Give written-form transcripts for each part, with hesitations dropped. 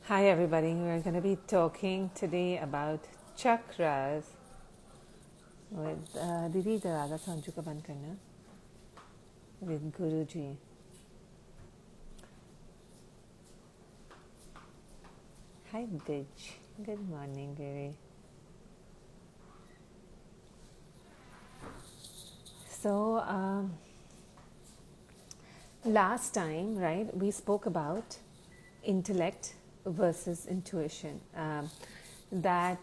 Hi everybody, we're going to be talking today about chakras with Didi Darada Sanju ka band karna with Guruji. Hi Bij, good morning baby. So last time, right, we spoke about intellect versus intuition. That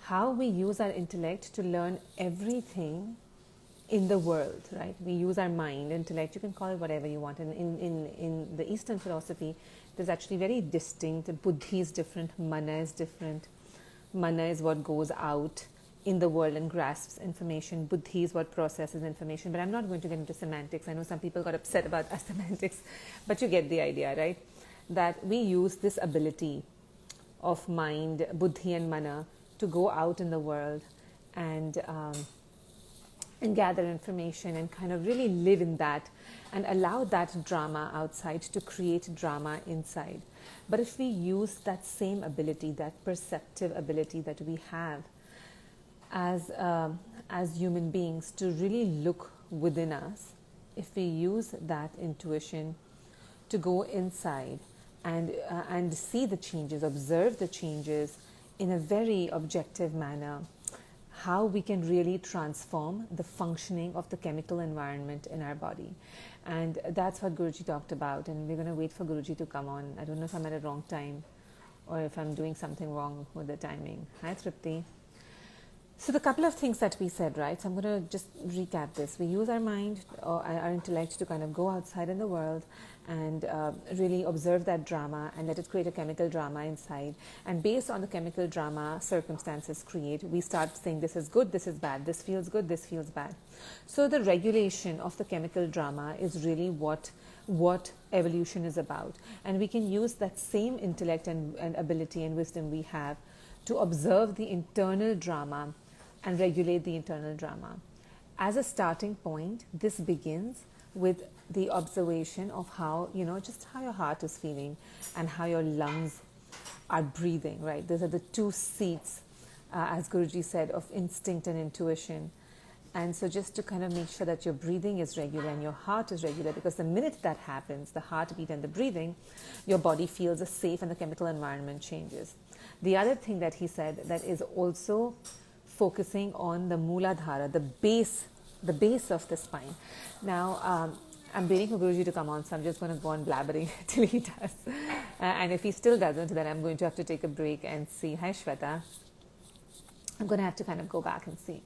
how we use our intellect to learn everything in the world, right? We use our mind, intellect, you can call it whatever you want. And in the Eastern philosophy, there's actually very distinct. Buddhi is different, mana is different. Mana is what goes out in the world and grasps information. Buddhi is what processes information. But I'm not going to get into semantics. I know some people got upset about our semantics, but you get the idea, right? That we use this ability of mind, buddhi and mana, to go out in the world and and gather information and kind of really live in that and allow that drama outside to create drama inside. But if we use that same ability, that perceptive ability that we have as human beings to really look within us, if we use that intuition to go inside and see the changes, observe the changes in a very objective manner, how we can really transform the functioning of the chemical environment in our body. And that's what Guruji talked about. And we're going to wait for Guruji to come on. I don't know if I'm at a wrong time or if I'm doing something wrong with the timing. Hi, Tripti. So the couple of things that we said, right? So I'm going to just recap this. We use our mind or our intellect to kind of go outside in the world and really observe that drama and let it create a chemical drama inside. And based on the chemical drama circumstances create, we start saying this is good, this is bad, this feels good, this feels bad. So the regulation of the chemical drama is really what evolution is about. And we can use that same intellect and ability and wisdom we have to observe the internal drama and regulate the internal drama. As a starting point, this begins with the observation of how, just how your heart is feeling and how your lungs are breathing, right? Those are the two seats, as Guruji said, of instinct and intuition. And so just to kind of make sure that your breathing is regular and your heart is regular, because the minute that happens, the heartbeat and the breathing, your body feels safe and the chemical environment changes. The other thing that he said that is also focusing on the Mooladhara, the base of the spine. Now, I'm waiting for Guruji to come on, so I'm just going to go on blabbering till he does. And if he still doesn't, then I'm going to have to take a break and see. Hi, Shweta. I'm going to have to kind of go back and see.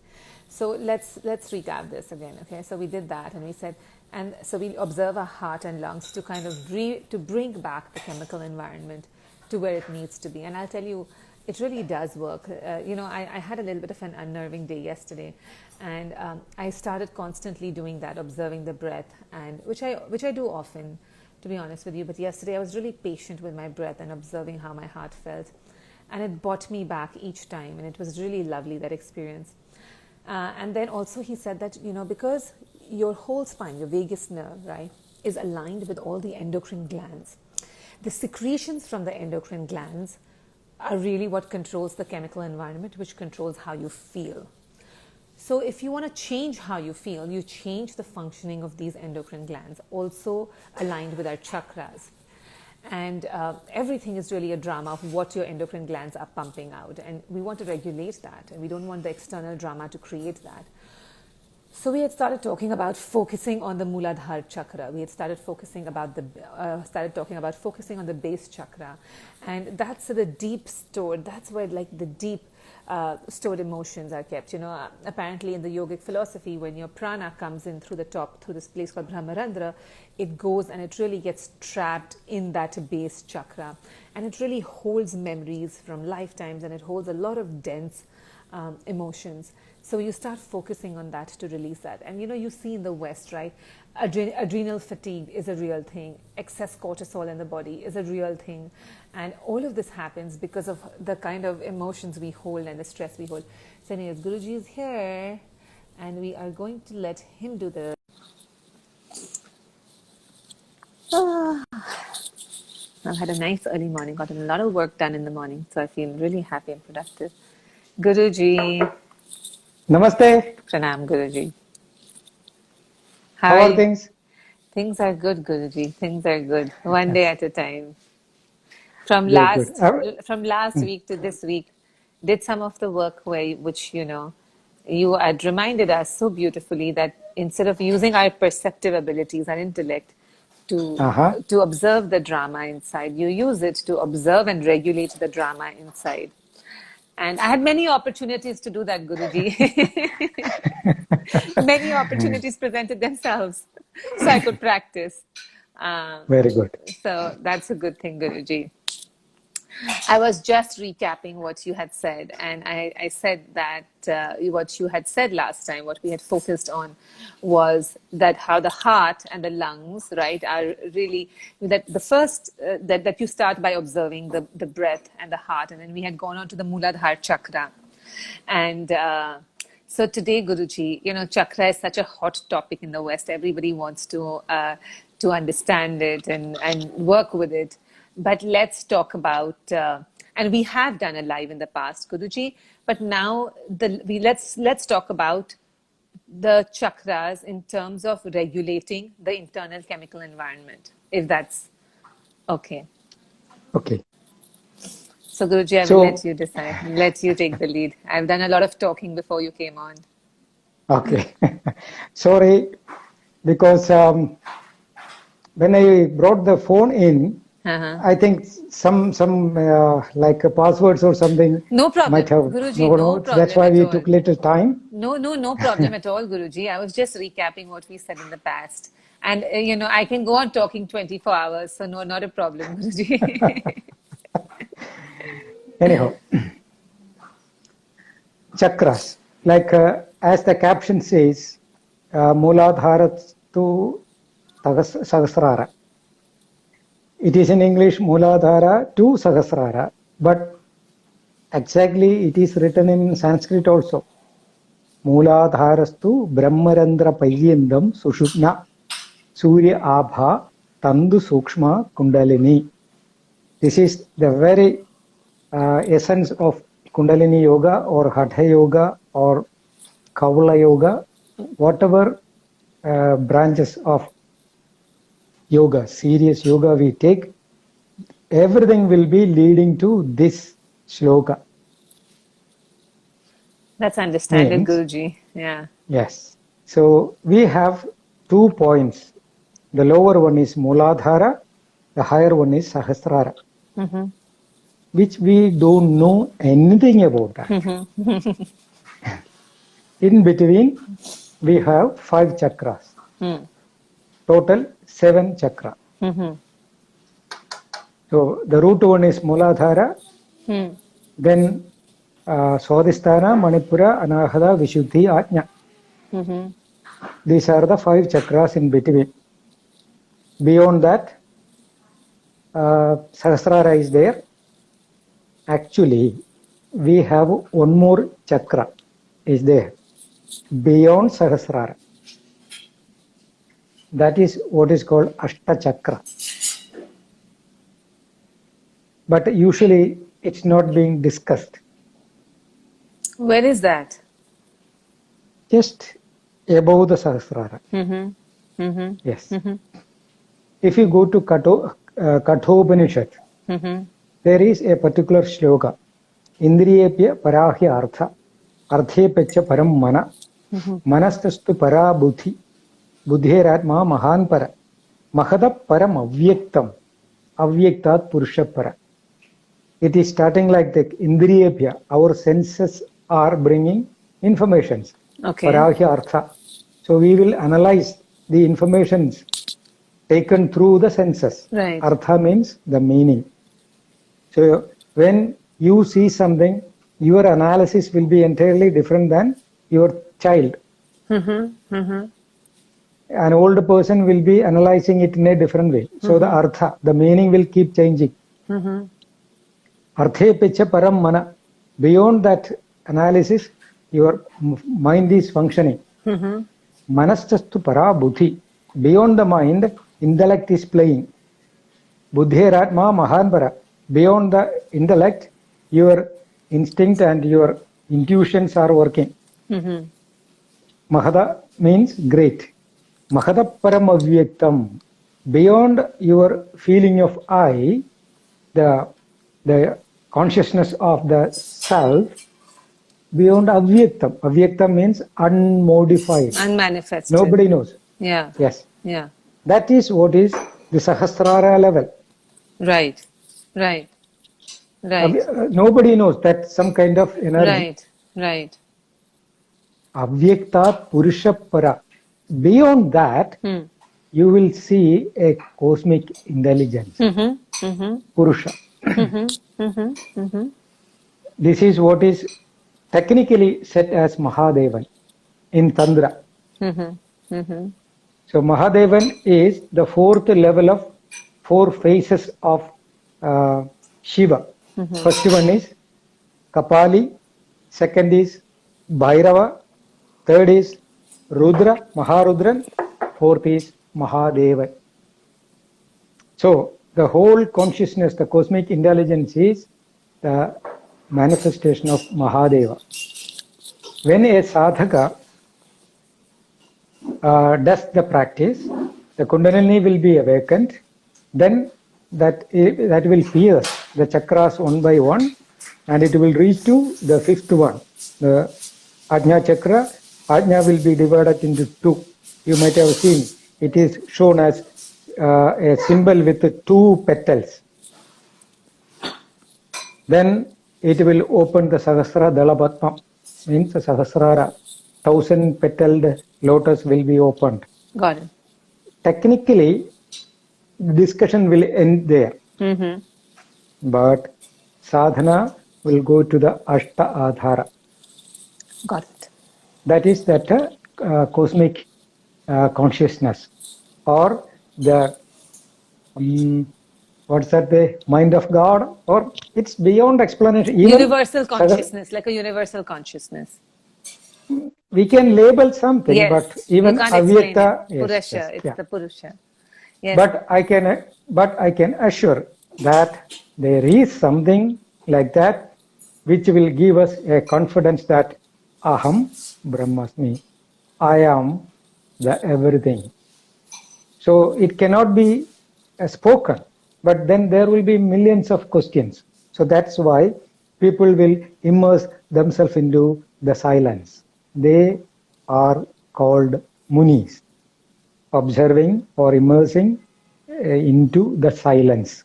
So let's recap this again, okay? So we did that, and we said, and so we observe our heart and lungs to kind of to bring back the chemical environment to where it needs to be. And I'll tell you, it really does work. I had a little bit of an unnerving day yesterday, and I started constantly doing that, observing the breath, and which I do often, to be honest with you. But yesterday I was really patient with my breath and observing how my heart felt, and it brought me back each time, and it was really lovely, that experience. And then also he said that, because your whole spine, your vagus nerve, right, is aligned with all the endocrine glands. The secretions from the endocrine glands are really what controls the chemical environment, which controls how you feel. So if you want to change how you feel, you change the functioning of these endocrine glands, also aligned with our chakras. And everything is really a drama of what your endocrine glands are pumping out. And we want to regulate that, and we don't want the external drama to create that. So we had started talking about focusing on the Mooladhara chakra. We had started focusing about talking about focusing on the base chakra, and that's the deep stored. That's where like the deep stored emotions are kept. Apparently in the yogic philosophy, when your prana comes in through the top, through this place called Brahmarandra, it goes and it really gets trapped in that base chakra, and it really holds memories from lifetimes, and it holds a lot of dense emotions. So you start focusing on that to release that. And you see in the West, right, adrenal fatigue is a real thing. Excess cortisol in the body is a real thing. And all of this happens because of the kind of emotions we hold and the stress we hold. So anyways, Guruji is here, and we are going to let him do the... I've had a nice early morning, gotten a lot of work done in the morning, so I feel really happy and productive. Guruji, Namaste. Pranam Guruji. How How are are you? things? Things are good, Guruji. Things are good. One day Yes, at a time. From good, good. last from last week to this week, did some of the work which you had reminded us so beautifully that instead of using our perceptive abilities, our intellect, to Uh-huh. to observe the drama inside, you use it to observe and regulate the drama inside. And I had many opportunities to do that, Guruji. Many opportunities presented themselves, so I could practice. Um, Very good. so that's a good thing, Guruji. I was just recapping what you had said, and I said that what you had said last time, what we had focused on, was that how the heart and the lungs, right, are really that the first that you start by observing the breath and the heart, and then we had gone on to the Muladhara chakra, and. So today, Guruji, chakra is such a hot topic in the West. Everybody wants to understand it and work with it. But let's talk about, and we have done a live in the past, Guruji. But now let's talk about the chakras in terms of regulating the internal chemical environment, if that's okay. Okay. So, Guruji, I will let So, you decide. Let you take the lead. I've done a lot of talking before you came on. okay. Sorry, because when I brought the phone in, Uh-huh. I think some like passwords or something No might problem, have Guruji. no No notes. That's problem why at we all. took little time. No problem at all, Guruji. I was just recapping what we said in the past. And, I can go on talking 24 hours, so no, not a problem, Guruji. Anyhow, chakras. Like as the caption says, Mooladhara to Sahasrara. It is in English Mooladhara to Sahasrara, but exactly it is written in Sanskrit also. Mooladharastu Brahmarandra Payyendam Sushupna Surya Abha Tandu Sukshma Kundalini. This is the very essence of Kundalini Yoga or Hatha Yoga or Kaula Yoga, whatever branches of yoga, serious yoga we take, everything will be leading to this shloka. That's understandable, Means, Guruji. Yeah. yes. So we have 2 points. The lower one is Mooladhara, the higher one is Sahasrara, which we don't know anything about that. In between, we have 5 chakras. Total 7 chakra. So the root one is Mooladhara, then Swadhisthana, Manipura, Anahata, Vishuddhi, Ajna. These are the 5 chakras in between. Beyond that, Sahasrara is there. Actually, we have one more chakra is there beyond Sahasrara. That is what is called Ashta Chakra. But usually it's not being discussed. Where is that? Just above the Sahasrara. Yes. If you go to Kathopanishad, there is a particular shloka. Indriyepya parahya artha, arthepya param mana, manastastu para buddhi, buddhiratma mahan para, mahada param avyaktam, avyaktat purusha para. It is starting like the Indriyepya, our senses are bringing informations. Okay. Parahya artha. So we will analyze the informations taken through the senses. Right. Artha means the meaning. So when you see something, your analysis will be entirely different than your child. An old person will be analyzing it in a different way. So the artha, the meaning will keep changing. Arthe pecha param mana. Beyond that analysis, your mind is functioning. Manastastu para buddhi. Beyond the mind, intellect is playing. Buddhiratma Mahanpara. Beyond the intellect, your instinct and your intuitions are working. Mahada means great. Mahada Param Avyaktam. Beyond your feeling of I, the consciousness of the self, beyond Avyaktam. Avyaktam means unmodified. Unmanifested. Nobody knows. Yeah. Yes. Yeah. That is what is the Sahasrara level. Right. Right. Right. Nobody knows that some kind of energy. Right. Right. Avyaktat Purusha Para. Beyond that, you will see a cosmic intelligence. Purusha. This is what is technically set as Mahadevan in Tantra. So Mahadevan is the fourth level of 4 phases of Shiva. First one is Kapali, second is Bhairava, third is Rudra, Maharudran, fourth is Mahadevan. So the whole consciousness, the cosmic intelligence is the manifestation of Mahadeva. When a sadhaka does the practice, the Kundalini will be awakened, then that will pierce the chakras one by one, and it will reach to the 5th one, the Ajna chakra. Ajna will be divided into 2. You might have seen it is shown as a symbol with 2 petals. Then it will open the Sahasra Dalapatma, means the Sahasrara, 1000 petaled lotus will be opened. Got it. Technically, discussion will end there. But sadhana will go to the Ashta Adhara. Got it. That is that cosmic consciousness, or the what's that, the mind of God, or it's beyond explanation. Even Universal consciousness, like a universal consciousness. we can label something, Yes. but even you can't explain Avyakta, it. Purusha, it's yeah. the Purusha. Yes. But I can assure that there is something like that which will give us a confidence that Aham Brahmasmi, I am the everything. So it cannot be spoken, but then there will be millions of questions. So that's why people will immerse themselves into the silence. They are called munis, observing or immersing into the silence.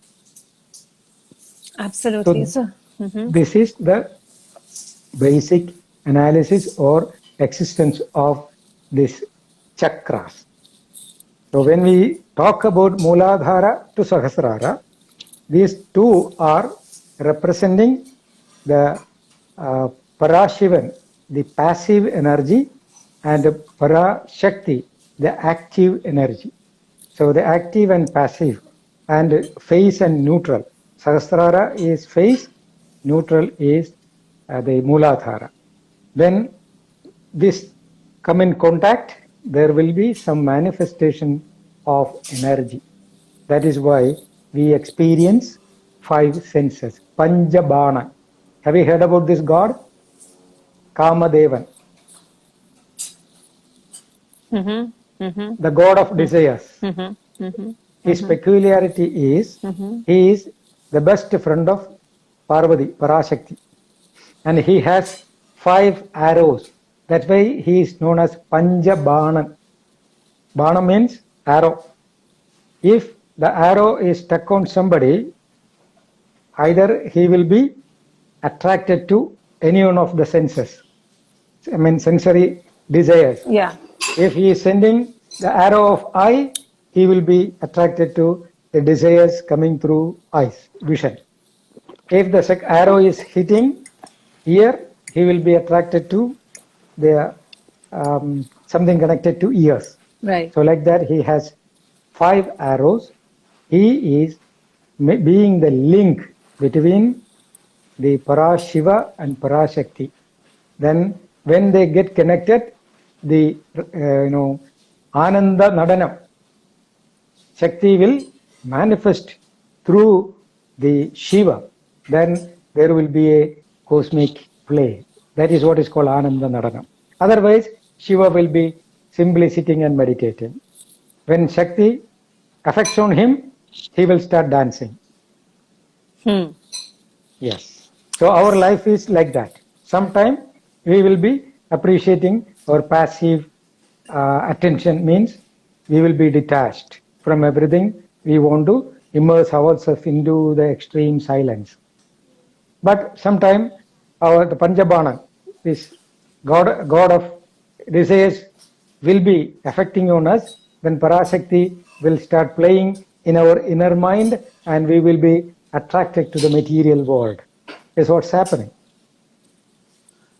Absolutely. So this is the basic analysis or existence of this chakras. So when we talk about Mooladhara to Sahasrara, these 2 are representing the Parashivan, the passive energy, and Parashakti, the active energy. So the active and passive, and phase and neutral. Sahasrara is phase, neutral is the Mooladhara. When this come in contact, there will be some manifestation of energy. That is why we experience 5 senses. Panjabana. Have you heard about this god? Kamadevan. The god of desires. His peculiarity is he is the best friend of Parvati, Parashakti. And he has 5 arrows. That's why he is known as Panjabana. Bana means arrow. If the arrow is stuck on somebody, either he will be attracted to any one of the senses. I mean sensory desires. Yeah. If he is sending the arrow of eye, he will be attracted to the desires coming through eyes, vision. If the arrow is hitting ear, he will be attracted to the something connected to ears. Right. So like that, he has 5 arrows. He is being the link between the Parashiva and Parashakti. Then when they get connected, the Ananda Nadanam, Shakti will manifest through the Shiva, then there will be a cosmic play. That is what is called Ananda Nadanam. Otherwise, Shiva will be simply sitting and meditating. When Shakti affects on him, he will start dancing. Yes. So our life is like that. Sometime we will be appreciating our passive attention, means we will be detached from everything. We want to immerse ourselves into the extreme silence. But sometime the Panjabana, this God of desires, will be affecting on us. Then Parashakti will start playing in our inner mind, and we will be attracted to the material world. Is what's happening.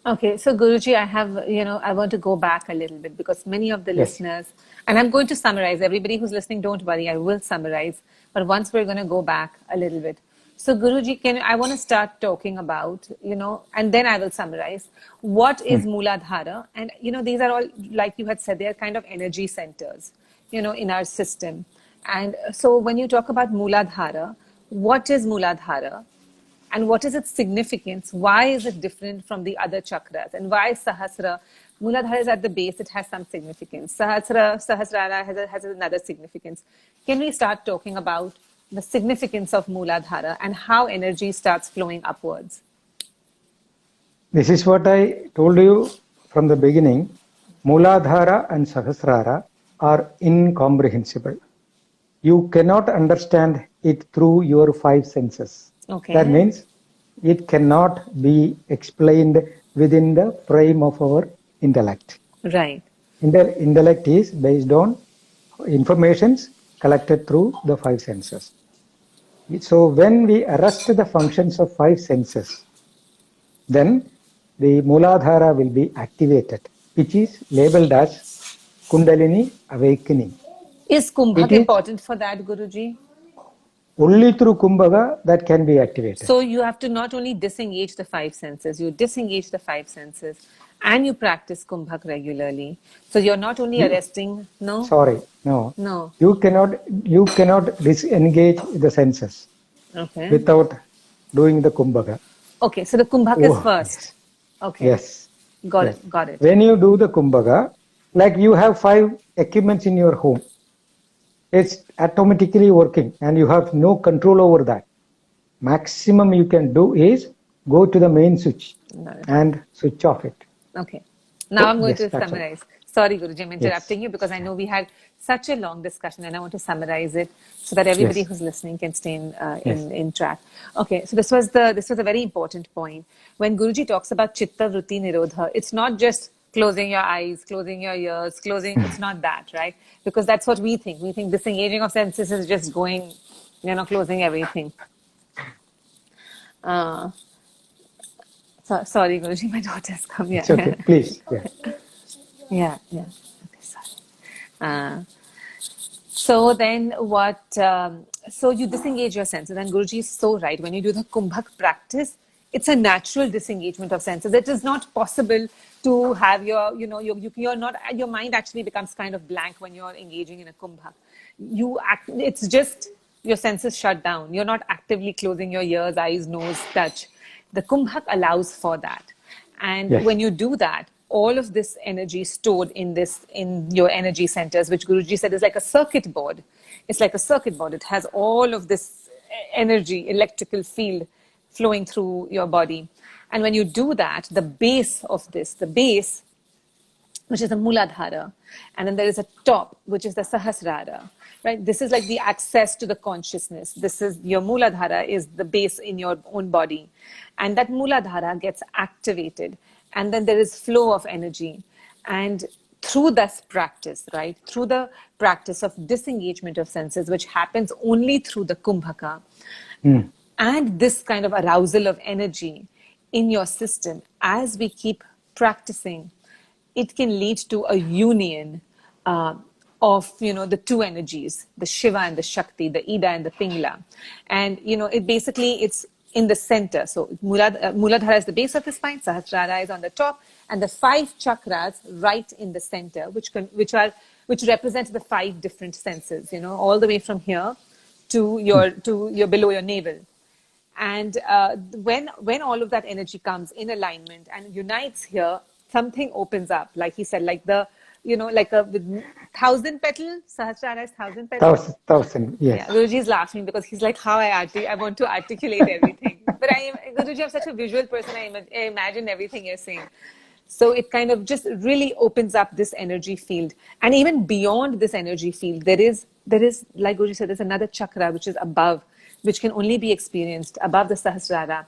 Okay, so Guruji, I want to go back a little bit because many of the Yes. listeners, and I'm going to summarize. Everybody who's listening, don't worry, I will summarize. But once we're going to go back a little bit. So Guruji, I want to start talking about, and then I will summarize. What is Mooladhara? And, these are all, like you had said, they are kind of energy centers, in our system. And so when you talk about Mooladhara, what is Mooladhara? And what is its significance? Why is it different from the other chakras? And why Sahasra? Mooladhara is at the base, it has some significance. Sahasrara has another significance. Can we start talking about the significance of Mooladhara and how energy starts flowing upwards? This is what I told you from the beginning. Mooladhara and Sahasrara are incomprehensible. You cannot understand it through your five senses. Okay. That means it cannot be explained within the frame of our intellect. Right. Intellect is based on informations collected through the five senses. So when we arrest the functions of five senses, then the Mooladhara will be activated, which is labeled as Kundalini awakening. Is Kumbhak important for that, Guruji? Only through Kumbhaka that can be activated. So you have to not only disengage the five senses, you disengage the five senses and you practice Kumbhak regularly. So you're not only arresting, no? Sorry, no. No. You cannot disengage the senses without doing the Kumbhaka. Okay, so the Kumbhak is first. Yes. Okay. Yes. Got it. When you do the Kumbhaka, like you have five equipments in your home, it's automatically working and you have no control over that. Maximum you can do is go to the main switch and switch off it. Okay. Now I'm going to that's summarize. Sorry, Guruji, I'm interrupting you because I know we had such a long discussion and I want to summarize it so that everybody who's listening can stay in track. Okay, so this was a very important point. When Guruji talks about Chitta Vritti Nirodha, it's not just closing your eyes, closing your ears, it's not that, right? Because that's what we think. We think disengaging of senses is just going, closing everything. Sorry, Guruji, my daughter's come here. It's okay, please. Yeah. Okay, sorry. So then what, so you disengage your senses, and Guruji is so right. When you do the Kumbhak practice, it's a natural disengagement of senses. It is not possible to have your mind actually becomes kind of blank when you're engaging in a Kumbhak. It's just your senses shut down. You're not actively closing your ears, eyes, nose, touch. The Kumbhak allows for that. And when you do that, all of this energy stored in your energy centers, which Guruji said is like a circuit board. It's like a circuit board. It has all of this energy, electrical field flowing through your body. And when you do that, the base, which is the Mooladhara, and then there is a top, which is the Sahasrara, right? This is like the access to the consciousness. This is your Mooladhara is the base in your own body. And that Mooladhara gets activated. And then there is flow of energy. And through this practice, right? Through the practice of disengagement of senses, which happens only through the Kumbhaka, and this kind of arousal of energy in your system, as we keep practicing, it can lead to a union of the two energies, the Shiva and the Shakti, the Ida and the Pingla. And it's in the center. So Mooladhara is the base of the spine, Sahasrara is on the top, and the five chakras right in the center, which represent the five different senses, all the way from here to your below your navel. And when all of that energy comes in alignment and unites here, something opens up. Like he said, like the like a with thousand petal Sahasrara is thousand petal. Thousand, Yeah, yes. Guruji is laughing because he's like, how I want to articulate everything. But Guruji, I'm such a visual person. I imagine everything you're saying. So it kind of just really opens up this energy field. And even beyond this energy field, there is, like Guruji said, there's another chakra which is above, which can only be experienced above the Sahasrara,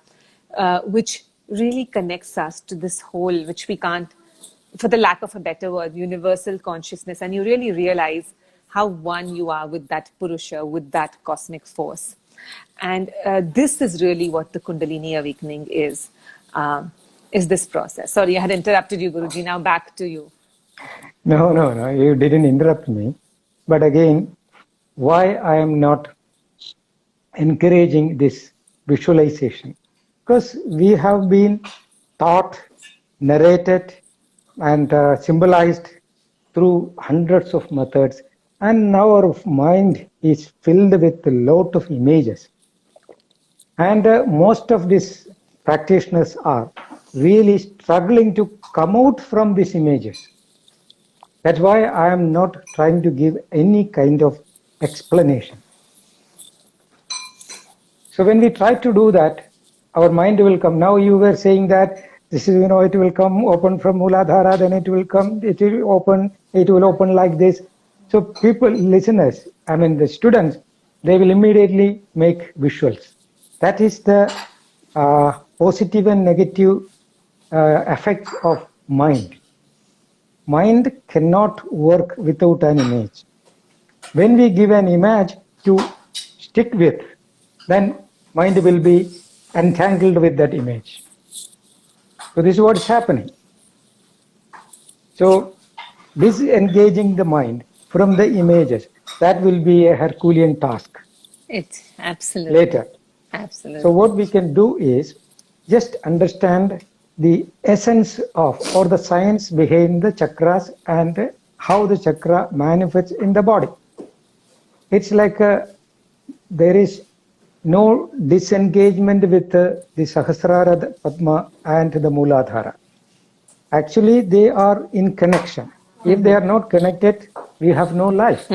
which really connects us to this whole, which we can't, for the lack of a better word, universal consciousness. And you really realize how one you are with that Purusha, with that cosmic force. And this is really what the Kundalini awakening is this process. Sorry, I had interrupted you, Guruji. Now back to you. No, you didn't interrupt me. But again, why I am not encouraging this visualization? Because we have been taught, narrated, and symbolized through hundreds of methods, and now our mind is filled with a lot of images, and most of these practitioners are really struggling to come out from these images. That's why I am not trying to give any kind of explanation. So when we try to do that, our mind will come. Now you were saying that this is, it will come open from Mooladhara, then it will open like this. So people, listeners, the students, they will immediately make visuals. That is the positive and negative effects of mind. Mind cannot work without an image. When we give an image to stick with, then mind will be entangled with that image. So this is what is happening. So disengaging the mind from the images, that will be a Herculean task. Absolutely. Later. Absolutely. So what we can do is just understand the essence of, or the science behind the chakras and how the chakra manifests in the body. It's like there is no disengagement with the Sahasrara, the Padma and the Mooladhara. Actually, they are in connection. If they are not connected, we have no life.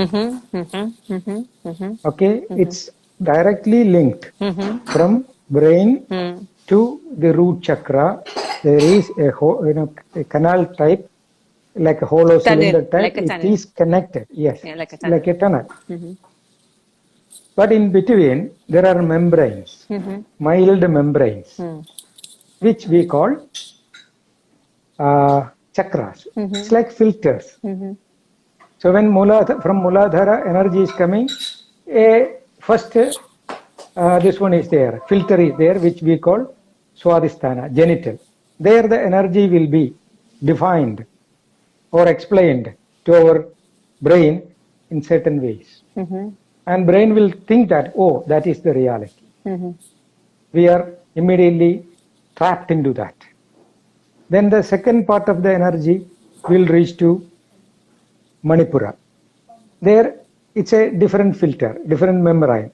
Okay, it's directly linked from brain to the root chakra. There is a canal type, like a hollow cylinder type. It is connected. Yes, yeah, like a tunnel. But in between, there are membranes, mild membranes, which we call chakras. It's like filters. So when from Mooladhara energy is coming, first this one is there, filter is there, which we call Swadhisthana, genital. There the energy will be defined or explained to our brain in certain ways. And brain will think that, oh, that is the reality. We are immediately trapped into that. Then the second part of the energy will reach to Manipura. There it's a different filter, different membrane.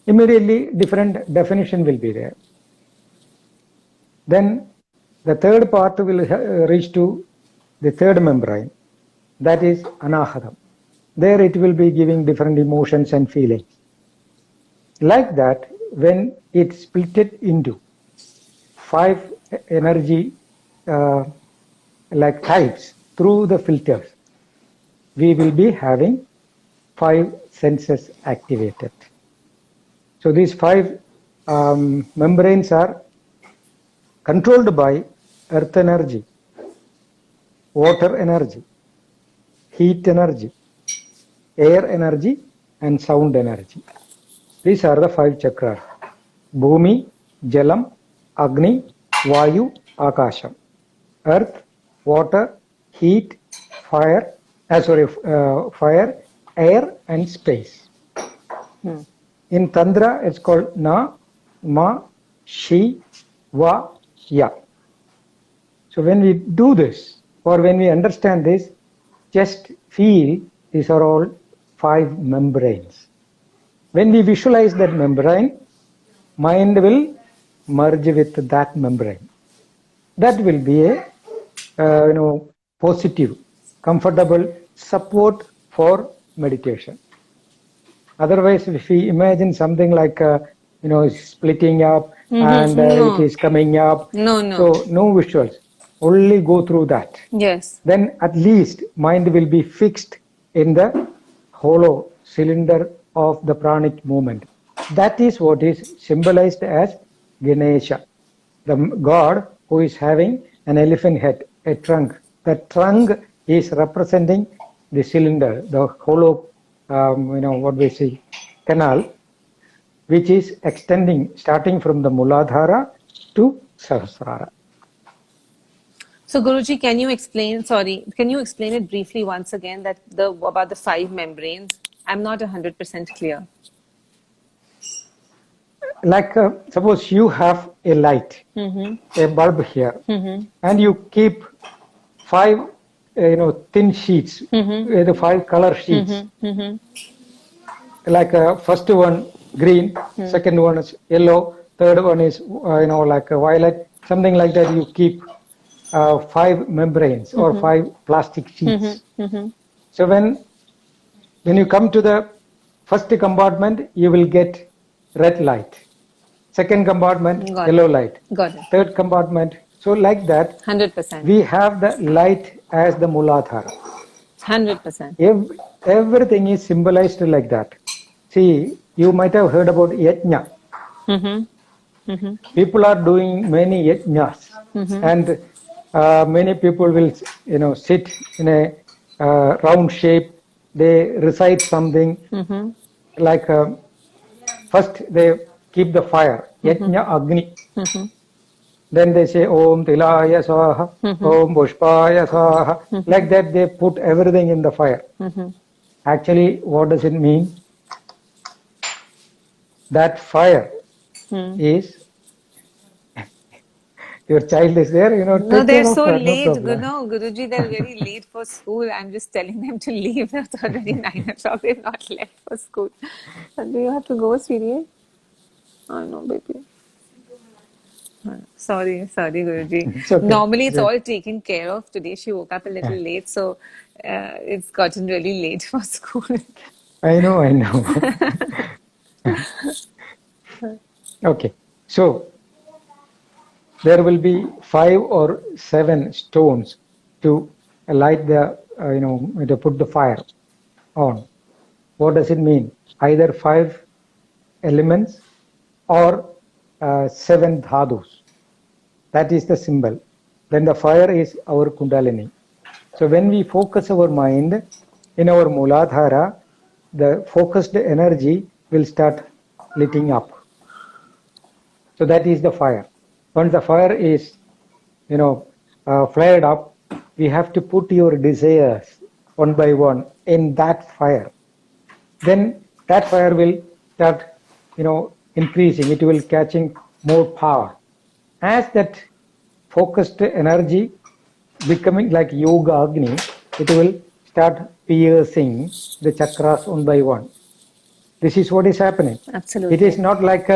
Immediately different definition will be there. Then the third part will reach to the third membrane, that is Anahadam. There it will be giving different emotions and feelings. Like that, when it's split into 5 energy like types through the filters, we will be having 5 senses activated. So these 5 membranes are controlled by earth energy, water energy, heat energy, air energy, and sound energy. These are the 5 chakras: Bhumi, Jalam, Agni, Vayu, Akasham. Earth, water, heat, fire, fire, air, and space. In Tantra, it's called Na, Ma, Shi, Va, Ya. So when we do this, or when we understand this, just feel these are all 5 membranes. when we visualize that membrane, mind will merge with that membrane. That will be a positive, comfortable support for meditation. Otherwise, if we imagine something like splitting up and No. it is coming up, No, no. so no visuals, only go through that. Yes. Then at least mind will be fixed in the hollow cylinder of the pranic movement. That is what is symbolized as Ganesha, the god who is having an elephant head, a trunk. The trunk is representing the cylinder, the hollow, what we say, canal, which is extending, starting from the Muladhara to Sahasrara. So Guruji, can you explain it briefly once again about the 5 membranes? I'm not 100% clear. Like suppose you have a light, a bulb here, and you keep 5 thin sheets, the 5 color sheets. Like first one green, second one is yellow, third one is like a violet, something like that. You keep 5 membranes or 5 plastic sheets. So when you come to the first compartment, you will get red light. Second compartment, yellow light. Got it. Third compartment. So like that, 100%. we have the light as the Muladhara. 100%. Everything is symbolized like that. See, you might have heard about yajna. People are doing many yajnas, and many people will, sit in a round shape. They recite something like first they keep the fire, yajna agni. Then they say Om Tilaya Swaha, Om Pushpaya Swaha. Like that, they put everything in the fire. Actually, what does it mean? That fire is. Your child is there, No, they're so her, late. no Guruji, they're very late for school. I'm just telling them to leave. It's already 9 o'clock. They've not left for school. Do you have to go, sweetie? Oh, no, baby. Sorry, Guruji. It's okay. Normally, it's all taken care of. Today, she woke up a little late, so it's gotten really late for school. I know. Okay, so there will be 5 or 7 stones to light the, to put the fire on. What does it mean? Either 5 elements or 7 dhadus. That is the symbol. Then the fire is our Kundalini. So when we focus our mind in our Muladhara, the focused energy will start lighting up. So that is the fire. Once the fire is, flared up, we have to put your desires one by one in that fire. Then that fire will start, increasing. It will catching more power. As that focused energy becoming like Yoga Agni, it will start piercing the chakras one by one. This is what is happening. Absolutely. It is not like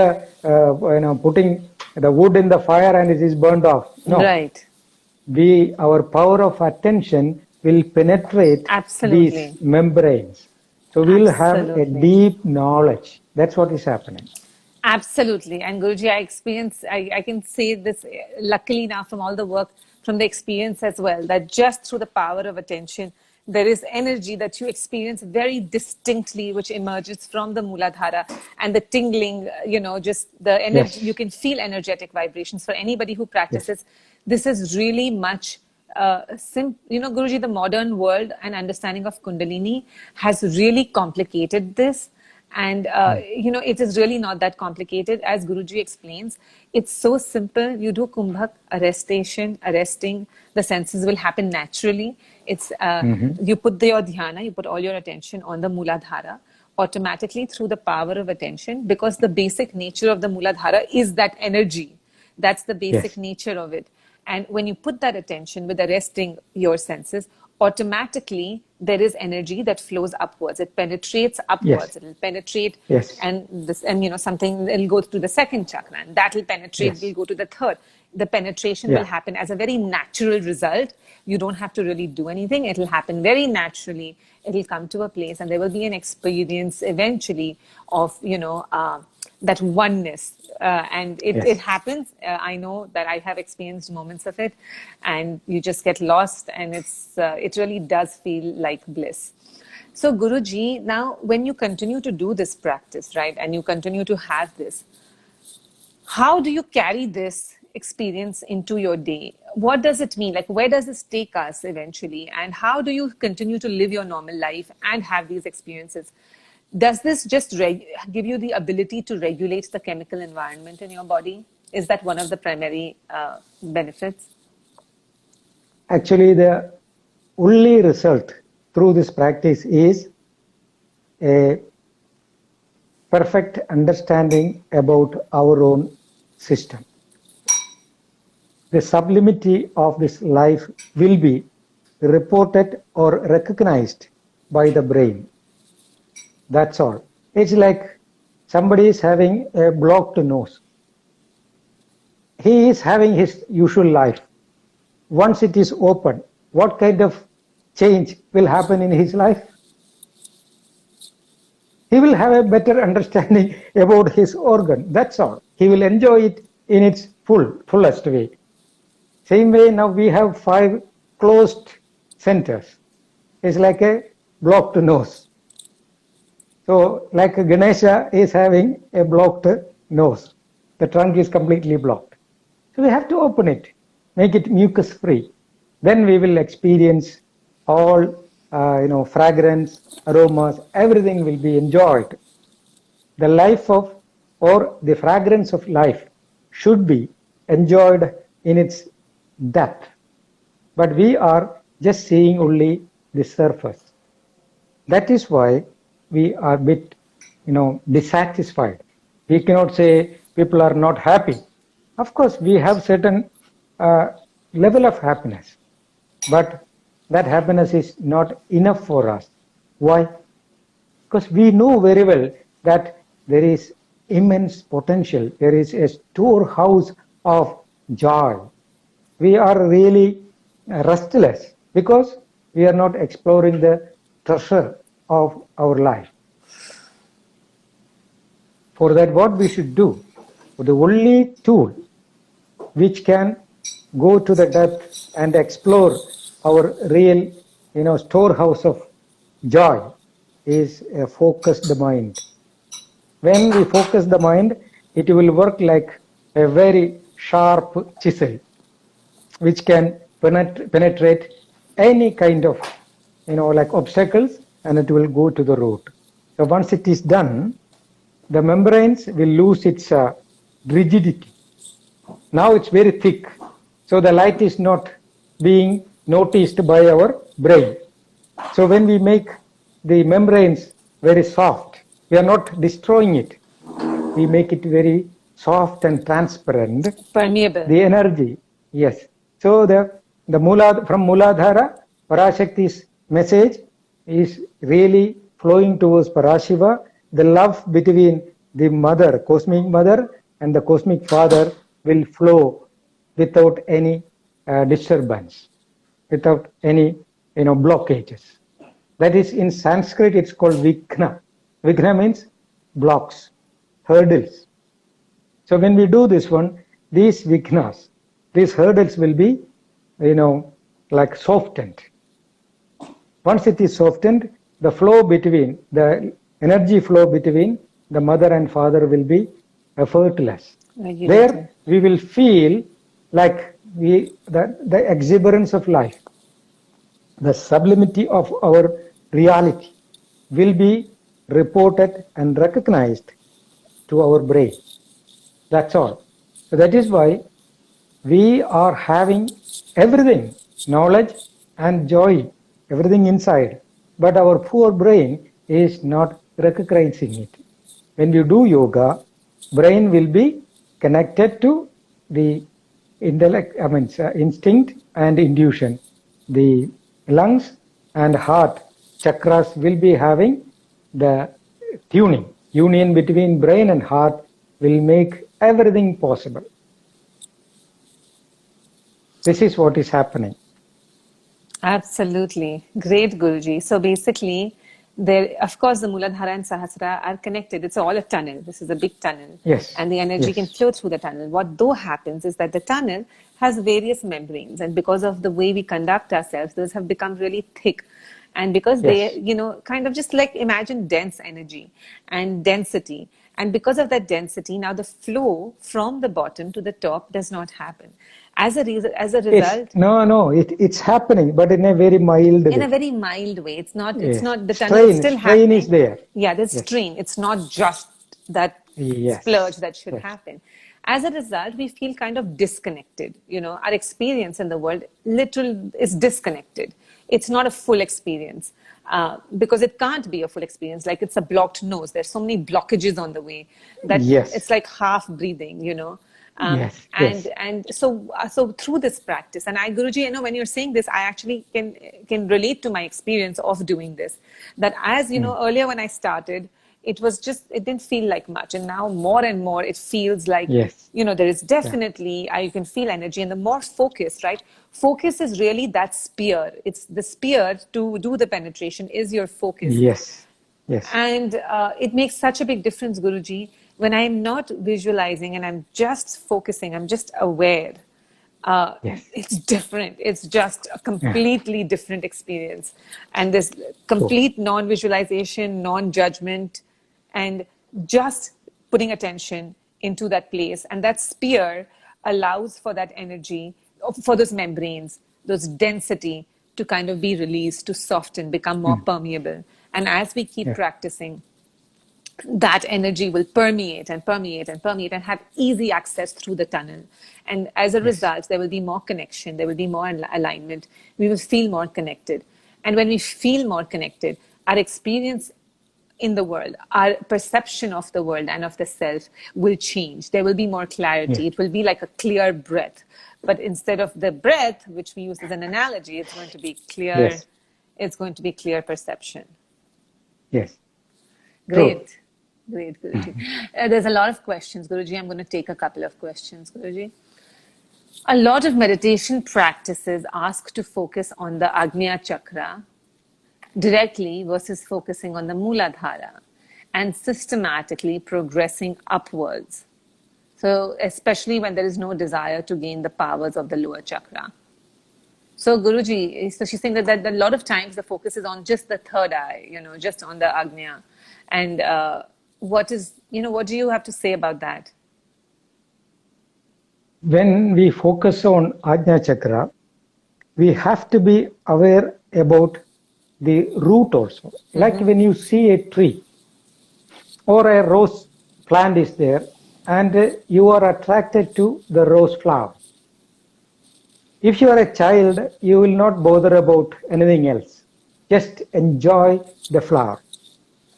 putting the wood in the fire and it is burned off. No. Right. Our power of attention will penetrate these membranes. So we will have a deep knowledge. That's what is happening. Absolutely. And Guruji, I can say this luckily now from all the work, from the experience as well, that just through the power of attention, there is energy that you experience very distinctly, which emerges from the Muladhara, and the tingling, just the energy. Yes. You can feel energetic vibrations. For anybody who practices, this is really much, Guruji, the modern world and understanding of Kundalini has really complicated this. And, it is really not that complicated. As Guruji explains, it's so simple. You do kumbhak, arresting, the senses will happen naturally. It's you put your dhyana, you put all your attention on the Muladhara automatically through the power of attention, because the basic nature of the Muladhara is that energy. That's the basic nature of it. And when you put that attention with arresting your senses, automatically there is energy that flows upwards. It penetrates upwards. Yes. It'll penetrate, Yes. and something, it'll go to the second chakra, and that will penetrate. Yes. Will go to the third. The penetration Yeah. will happen as a very natural result. You don't have to really do anything. It'll happen very naturally. It'll come to a place, and there will be an experience eventually of that oneness. And it Yes. happens. I know that I have experienced moments of it, and you just get lost, and it really does feel like bliss. So Guruji, now when you continue to do this practice, right, and you continue to have this, how do you carry this experience into your day? What does it mean? Like, where does this take us eventually? And how do you continue to live your normal life and have these experiences? Does this just give you the ability to regulate the chemical environment in your body? Is that one of the primary benefits? Actually, the only result through this practice is a perfect understanding about our own system. The sublimity of this life will be reported or recognized by the brain. That's all. It's like somebody is having a blocked nose. He is having his usual life. Once it is open, what kind of change will happen in his life? He will have a better understanding about his organ. That's all. He will enjoy it in its fullest way. Same way, now we have 5 closed centers. It's like a blocked nose. So, like Ganesha is having a blocked nose. The trunk is completely blocked. So we have to open it, make it mucus free. Then we will experience all fragrance, aromas, everything will be enjoyed. The life of, or the fragrance of life should be enjoyed in its depth. But we are just seeing only the surface. That is why we are a bit, dissatisfied. We cannot say people are not happy. Of course, we have certain level of happiness, but that happiness is not enough for us. Why? Because we know very well that there is immense potential. There is a storehouse of joy. We are really restless because we are not exploring the treasure of our life. For that, what we should do, the only tool which can go to the depth and explore our real, storehouse of joy is a focused mind. When we focus the mind, it will work like a very sharp chisel, which can penetrate any kind of, like obstacles, and it will go to the root. So once it is done, the membranes will lose its rigidity. Now it's very thick, so the light is not being noticed by our brain. So when we make the membranes very soft, we are not destroying it. We make it very soft and transparent. Permeable. The energy, yes. So the from Mooladhara, Parashakti's message is really flowing towards Parashiva. The love between the mother, cosmic mother, and the cosmic father will flow without any disturbance, without any blockages. That is, in Sanskrit it's called Vighna. Vighna means blocks, hurdles. So when we do this one, these Vighnas, these hurdles will be like softened. Once it is softened, the flow between, the energy flow between the mother and father will be effortless. There we will feel like the exuberance of life, the sublimity of our reality will be reported and recognized to our brain. That's all. So that is why we are having everything, knowledge and joy, everything inside, but our poor brain is not recognizing it. When you do yoga, brain will be connected to the instinct and intuition. The lungs and heart chakras will be having the tuning. Union between brain and heart will make everything possible. This is what is happening. Absolutely. Great, Guruji. So basically, there, of course, the Muladhara and Sahasrara are connected. It's all a tunnel. This is a big tunnel. Yes. And the energy Yes. can flow through the tunnel. What though happens is that the tunnel has various membranes. And because of the way we conduct ourselves, those have become really thick. And because Yes. they, kind of just like imagine dense energy and density. And because of that density, now the flow from the bottom to the top does not happen. As a result, It's happening, but in a very mild in way. a very mild way. It's not Yes. the tunnel is still Strain happening. is there. Yeah, there's Yes. strain. It's not just that Yes. splurge that should Yes. happen. As a result, we feel kind of disconnected. Our experience in the world literally is disconnected. It's not a full experience because it can't be a full experience. Like it's a blocked nose. There's so many blockages on the way that Yes. it's like half breathing, Yes, and so through this practice, and Guruji, when you're saying this, I actually can relate to my experience of doing this. That as earlier when I started, it didn't feel like much, and now more and more it feels like Yes. there is definitely you can feel energy, and the more focus, right? Focus is really that spear. It's the spear to do the penetration is your focus. Yes. Yes. And it makes such a big difference, Guruji, when I'm not visualizing and I'm just focusing, I'm just aware. Yes. It's different. It's just a completely different experience. And this complete non-visualization, non-judgment, and just putting attention into that place. And that spear allows for that energy, for those membranes, those density to kind of be released, to soften, become more permeable. And as we keep practicing, that energy will permeate and permeate and permeate and have easy access through the tunnel. And as a result, there will be more connection, there will be more alignment. We will feel more connected. And when we feel more connected, our experience in the world, our perception of the world and of the self will change. There will be more clarity. It will be like a clear breath. But instead of the breath, which we use as an analogy, it's going to be clear. Yes. It's going to be clear perception. Yes. Great. Great, Guruji. There's a lot of questions, Guruji. I'm going to take a couple of questions, Guruji. A lot of meditation practices ask to focus on the Agnya Chakra directly versus focusing on the Muladhara and systematically progressing upwards. So, especially when there is no desire to gain the powers of the lower chakra. So, Guruji, so she's saying that a lot of times the focus is on just the third eye, just on the Agnya. And what do you have to say about that? When we focus on Ajna Chakra, we have to be aware about the root also. Like when you see a tree or a rose plant is there and you are attracted to the rose flower. If you are a child, you will not bother about anything else. Just enjoy the flower.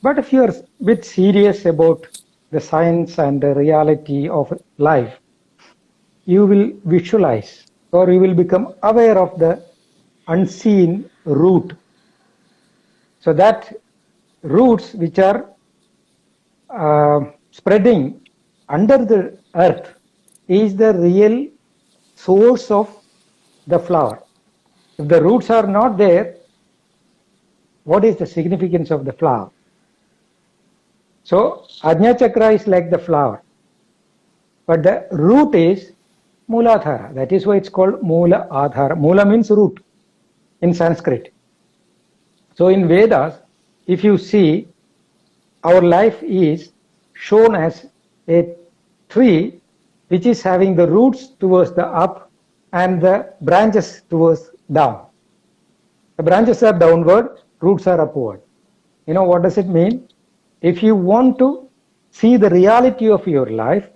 But if you are a bit serious about the science and the reality of life, you will visualize or you will become aware of the unseen root. So that roots which are spreading under the earth is the real source of the flower. If the roots are not there, what is the significance of the flower? So Ajna Chakra is like the flower, but the root is Muladhara. That is why it's called Mula Adhara. Mula means root in Sanskrit. So in Vedas, if you see, our life is shown as a tree which is having the roots towards the up and the branches towards down. The branches are downward, roots are upward. What does it mean? If you want to see the reality of your life,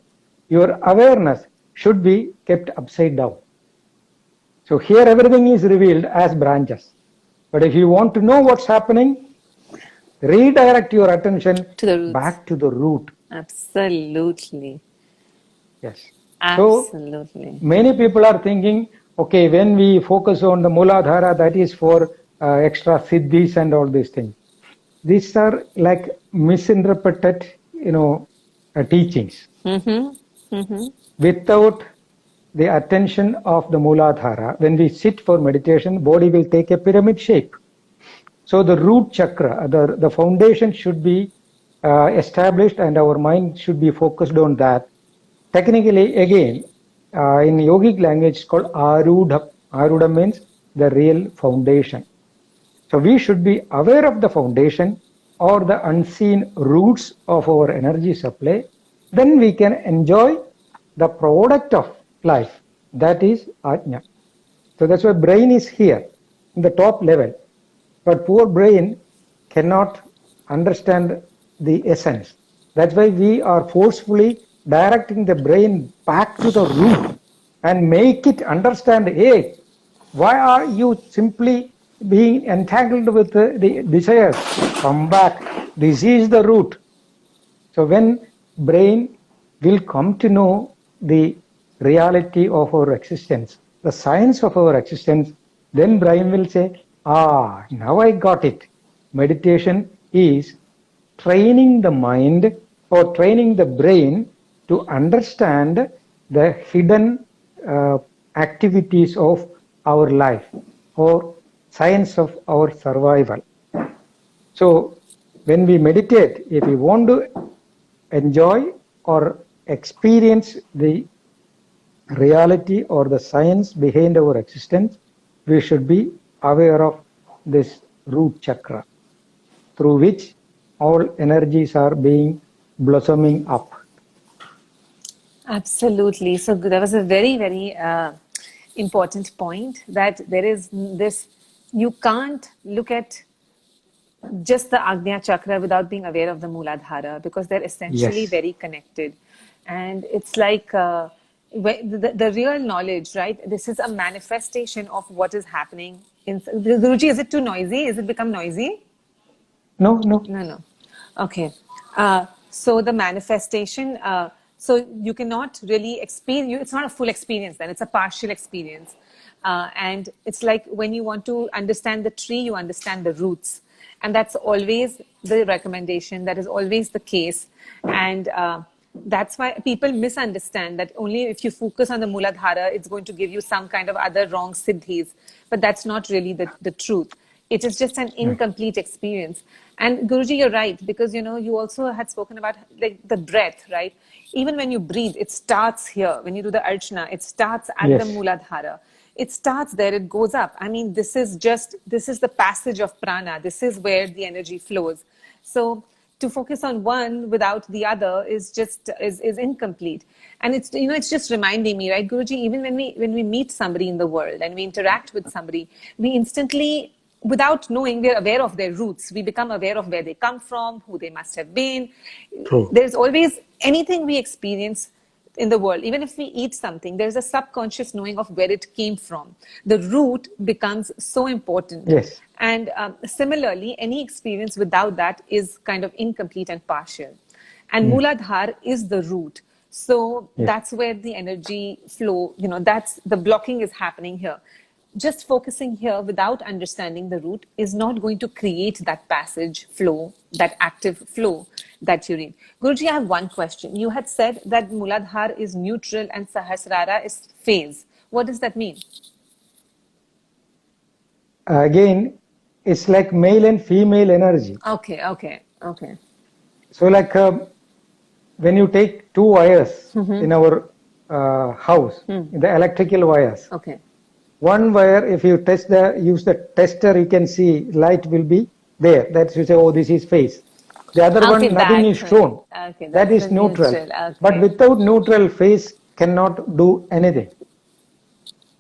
your awareness should be kept upside down. So here everything is revealed as branches. But if you want to know what's happening, redirect your attention To the roots. back to the root. Absolutely. Yes. Absolutely. So many people are thinking, okay, when we focus on the Muladhara, that is for extra siddhis and all these things. These are like misinterpreted, teachings. Without the attention of the Mooladhara, when we sit for meditation, body will take a pyramid shape. So the root chakra, the foundation should be established, and our mind should be focused on that. Technically, again, in yogic language, it's called Arudha. Arudha means the real foundation. So we should be aware of the foundation or the unseen roots of our energy supply. Then we can enjoy the product of life, that is Ajna. So that's why brain is here in the top level. But poor brain cannot understand the essence. That's why we are forcefully directing the brain back to the root and make it understand, hey, why are you simply being entangled with the desires? Come back. This is the root. So when brain will come to know the reality of our existence, the science of our existence, then brain will say, now I got it. Meditation is training the mind or training the brain to understand the hidden activities of our life or science of our survival. So when we meditate, if we want to enjoy or experience the reality or the science behind our existence, we should be aware of this root chakra through which all energies are being blossoming up. Absolutely. So that was a very, very important point, that there is this, you can't look at just the Agnya Chakra without being aware of the Mooladhara, because they're essentially very connected. And it's like the real knowledge, right? This is a manifestation of what is happening. Guruji, is it too noisy? Is it become noisy? No. Okay. So the manifestation, so you cannot really experience, it's not a full experience then, it's a partial experience. And it's like when you want to understand the tree, you understand the roots. And that's always the recommendation, that is always the case. And that's why people misunderstand that only if you focus on the Mooladhara, it's going to give you some kind of other wrong siddhis. But that's not really the truth. It is just an incomplete experience. And Guruji, you're right, because you also had spoken about like the breath, right? Even when you breathe, it starts here. When you do the Archana, it starts at the Mooladhara. It starts there, it goes up. I mean, this is the passage of prana. This is where the energy flows. So to focus on one without the other is incomplete. And it's just reminding me, right, Guruji, even when we meet somebody in the world and we interact with somebody, we instantly, without knowing, we're aware of their roots. We become aware of where they come from, who they must have been. True. There's always anything we experience in the world, even if we eat something, there's a subconscious knowing of where it came from. The root becomes so important. Yes. And similarly, any experience without that is kind of incomplete and partial. And Mooladhara is the root. So that's where the energy flow, that's the blocking is happening here. Just focusing here without understanding the root is not going to create that passage flow, that active flow that you need. Guruji, I have one question. You had said that Mooladhara is neutral and Sahasrara is phase. What does that mean? Again, it's like male and female energy. Okay. So like when you take two wires in our house, the electrical wires. Okay. One wire, if you use the tester, you can see light will be there. That's you say, oh, this is phase. The other one, nothing is shown. Okay, that is neutral. Okay. But without neutral, phase cannot do anything.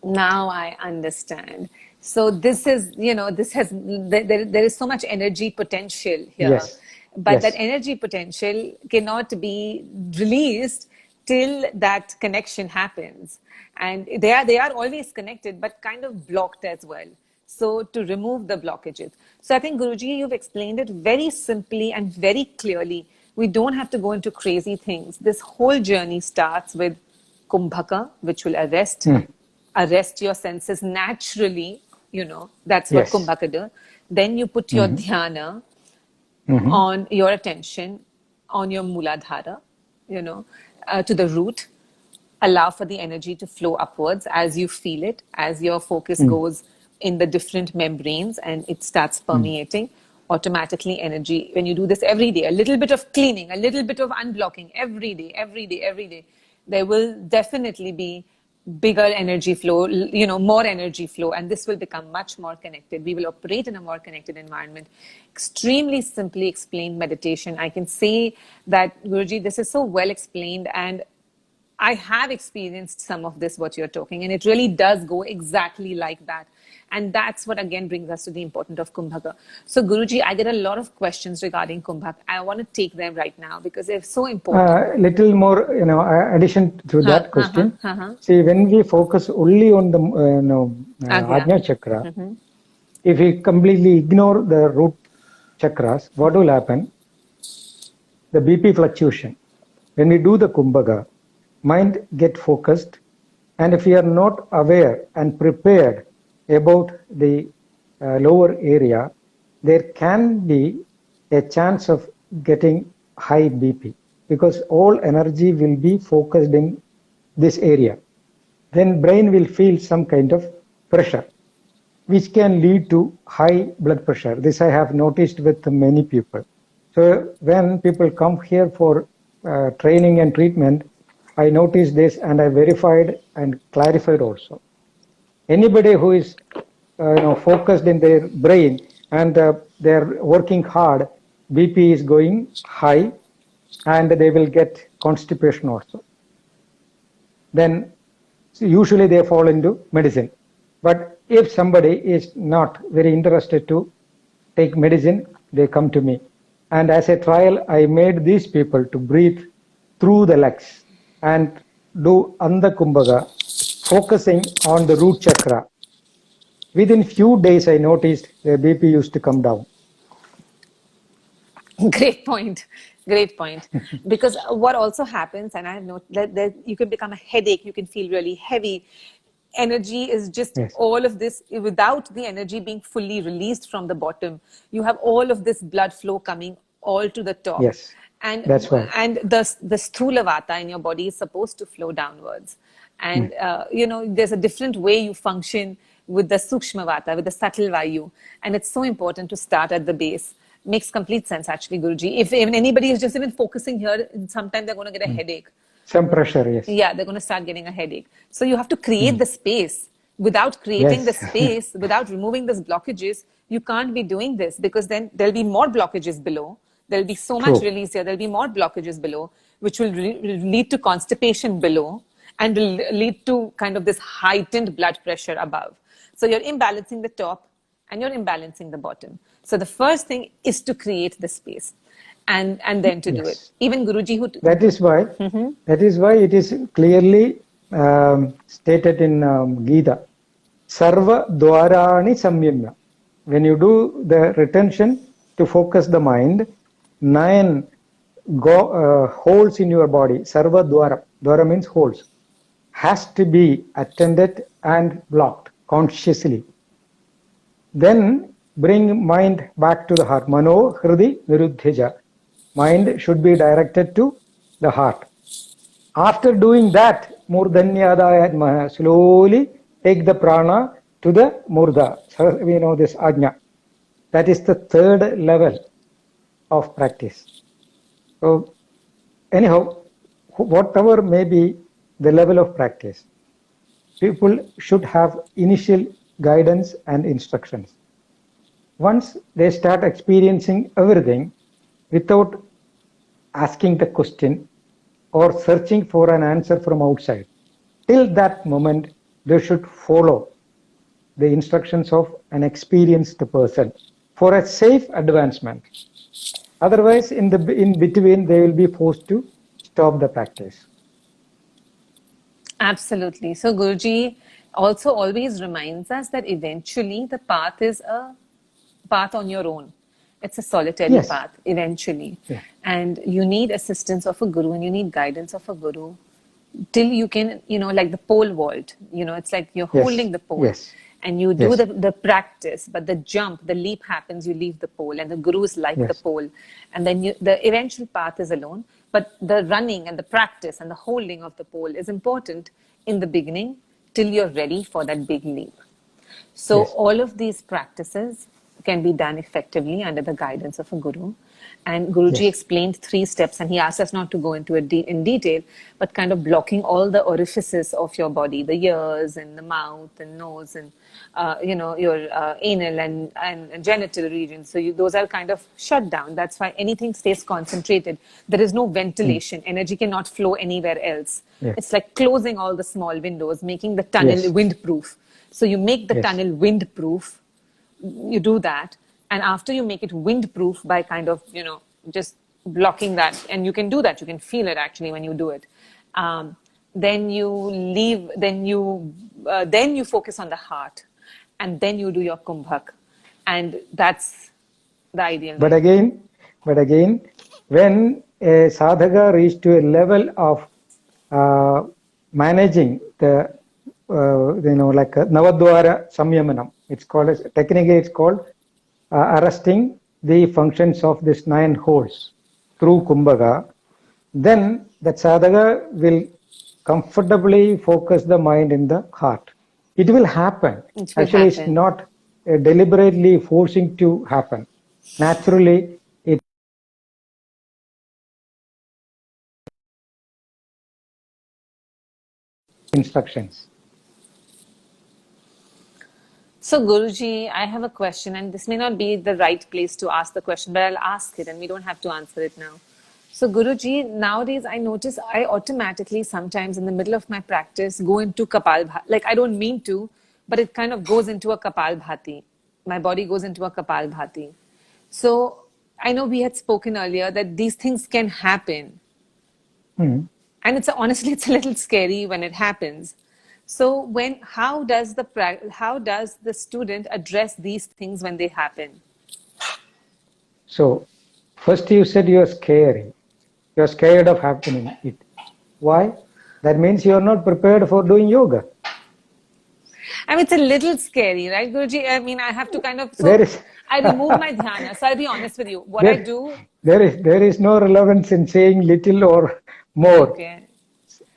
Now I understand. So this is, there is so much energy potential here. Yes. But that energy potential cannot be released till that connection happens. And they are always connected, but kind of blocked as well. So to remove the blockages. So I think, Guruji, you've explained it very simply and very clearly. We don't have to go into crazy things. This whole journey starts with Kumbhaka, which will arrest your senses naturally. That's what Yes. Kumbhaka do. Then you put your dhyana on your attention, on your Muladhara, to the root. Allow for the energy to flow upwards as you feel it, as your focus goes in the different membranes and it starts permeating. Automatically, energy, when you do this every day, a little bit of cleaning, a little bit of unblocking every day, every day, every day, there will definitely be bigger energy flow, more energy flow, and this will become much more connected. We will operate in a more connected environment. Extremely simply explained meditation. I can say that, Guruji, this is so well explained, and I have experienced some of this, what you're talking, and it really does go exactly like that. And that's what again brings us to the importance of Kumbhaka. So, Guruji, I get a lot of questions regarding Kumbhaka. I want to take them right now because they're so important. Little more, addition to that question. See, when we focus only on the, Ajna chakra, if we completely ignore the root chakras, what will happen? The BP fluctuation. When we do the Kumbhaka, mind get focused, and if we are not aware and prepared about the lower area, there can be a chance of getting high BP because all energy will be focused in this area. Then brain will feel some kind of pressure, which can lead to high blood pressure. This I have noticed with many people. So when people come here for training and treatment, I noticed this and I verified and clarified also. Anybody who is focused in their brain and they're working hard, BP is going high and they will get constipation also. Then usually they fall into medicine. But if somebody is not very interested to take medicine, they come to me. And as a trial, I made these people to breathe through the legs and do Andha Kumbhaka, focusing on the root chakra. Within few days, I noticed the BP used to come down. Great point. Great point. Because what also happens, and I know that you can become a headache, you can feel really heavy. Energy is just all of this without the energy being fully released from the bottom. You have all of this blood flow coming all to the top. Yes. And that's right. And the Sthula Vata in your body is supposed to flow downwards. And, there's a different way you function with the Sukshma Vata, with the subtle Vayu. And it's so important to start at the base. Makes complete sense, actually, Guruji. If even anybody is just even focusing here, sometimes they're going to get a headache. Some pressure, yes. Yeah, they're going to start getting a headache. So you have to create the space. Without creating the space, without removing these blockages, you can't be doing this because then there'll be more blockages below. There'll be so much release here. There'll be more blockages below, which will lead to constipation below and will lead to kind of this heightened blood pressure above. So you're imbalancing the top and you're imbalancing the bottom. So the first thing is to create the space and then to do it. Even Guruji that is why it is clearly stated in Gita, Sarva Dwarani Samyamya. When you do the retention to focus the mind, 9 holes in your body, Sarva Dwara, Dwara means holes, has to be attended and blocked consciously. Then bring mind back to the heart. Mano Hridi Niruddhija. Mind should be directed to the heart. After doing that, Murdanyadaya, slowly take the prana to the Murda. So we know this Ajna. That is the third level of practice. So anyhow, whatever may be the level of practice, people should have initial guidance and instructions. Once they start experiencing everything without asking the question or searching for an answer from outside, till that moment they should follow the instructions of an experienced person for a safe advancement. Otherwise, in between, they will be forced to stop the practice. Absolutely. So Guruji also always reminds us that eventually the path is a path on your own. It's a solitary path eventually. And you need assistance of a guru and you need guidance of a guru till you can, like the pole vault, it's like you're holding the pole. and you do Yes. the practice, but the jump, the leap happens, you leave the pole, and the guru is like the Yes. pole. And then the eventual path is alone. But the running and the practice and the holding of the pole is important in the beginning till you're ready for that big leap. So Yes. all of these practices can be done effectively under the guidance of a guru. And Guruji Yes. explained 3 steps, and he asked us not to go into it in detail, but kind of blocking all the orifices of your body, the ears and the mouth and nose and your anal and genital regions. So those are kind of shut down. That's why anything stays concentrated. There is no ventilation. Energy cannot flow anywhere else. Yes. It's like closing all the small windows, making the tunnel Yes. windproof. So you make the Yes. tunnel windproof. You do that, and after you make it windproof by kind of just blocking that, and you can do that, you can feel it actually when you do it, then you leave, then you focus on the heart, and then you do your kumbhak, and that's the ideal But way. again, when a sadhaka reaches to a level of managing the, like Navadwara Samyamanam, it's called as, technically it's called arresting the functions of these 9 holes through Kumbhaka, then that sadhaka will comfortably focus the mind in the heart. It will happen. It will Actually, it's happen. not deliberately forcing to happen. Naturally, it instructions. So, Guruji, I have a question, and this may not be the right place to ask the question, but I'll ask it, and we don't have to answer it now. So, Guruji, nowadays I notice I automatically sometimes in the middle of my practice go into Kapalbhati. Like, I don't mean to, but it kind of goes into a Kapalbhati. My body goes into a Kapalbhati. So, I know we had spoken earlier that these things can happen. Hmm. And honestly, it's a little scary when it happens. So how does the student address these things when they happen? So, first you said you are scary. You are scared of happening it. Why? That means you are not prepared for doing yoga. I mean, it's a little scary, right, Guruji? I mean, I have to kind of, There is I remove my dhyana. So I'll be honest with you. What I there, do, there is no relevance in saying little or more. okay,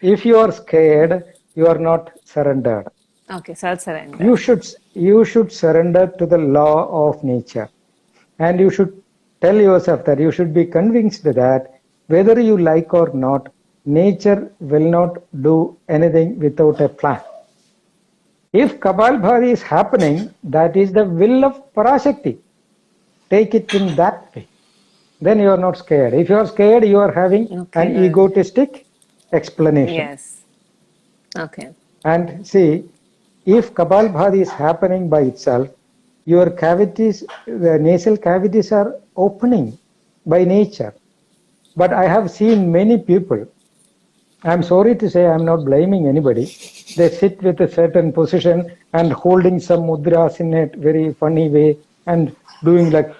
If you are scared, you are not surrendered. okay, so I'll surrender. You should surrender to the law of nature, and you should tell yourself that you should be convinced that whether you like or not, nature will not do anything without a plan. If Kapalbhati is happening, that is the will of Parashakti. Take it in that way. Then you are not scared. If you are scared, you are having Okay, an good. egotistic explanation. Yes. Okay. And see, if Kapalbhati is happening by itself, your cavities, the nasal cavities are opening by nature. But I have seen many people, I'm sorry to say, I'm not blaming anybody. They sit with a certain position and holding some mudras in a very funny way and doing like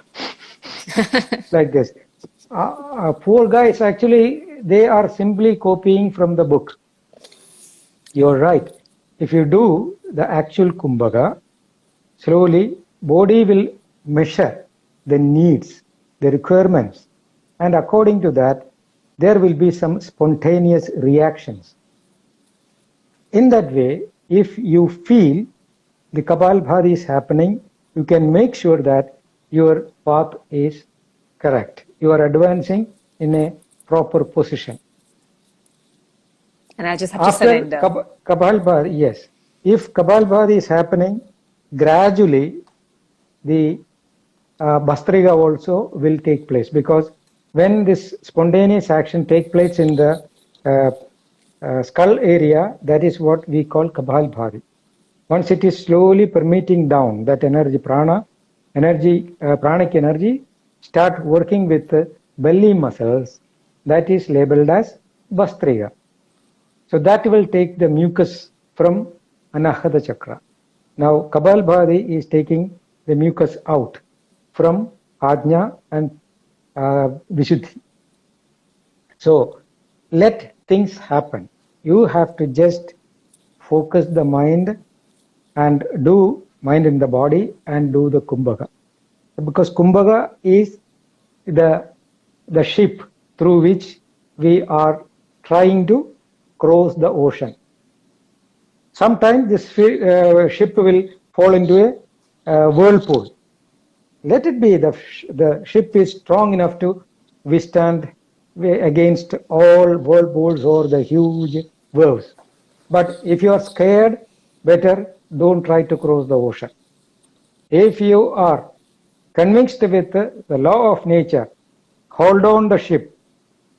this. Poor guys, actually, they are simply copying from the book. You're right. If you do the actual Kumbhaka, slowly body will measure the needs, the requirements, and according to that, there will be some spontaneous reactions. In that way, if you feel the Kapalbhati is happening, you can make sure that your path is correct. You are advancing in a proper position. And I just have to After surrender. Kapalbhati, yes. If Kapalbhati is happening, gradually the Bhastrika also will take place, because when this spontaneous action takes place in the skull area, that is what we call Kapalbhati. Once it is slowly permeating down, that energy, pranic energy, start working with the belly muscles, that is labeled as Bhastrika. So that will take the mucus from Anahata Chakra. Now Kapalbhati is taking the mucus out from Ajna and Vishuddhi. So let things happen. You have to just focus the mind and do mind in the body, and do the Kumbhaka. Because Kumbhaka is the ship through which we are trying to cross the ocean. Sometimes this ship will fall into a whirlpool. Let it be, the ship is strong enough to withstand against all whirlpools or the huge waves. But if you are scared, better don't try to cross the ocean. If you are convinced with the law of nature, hold on the ship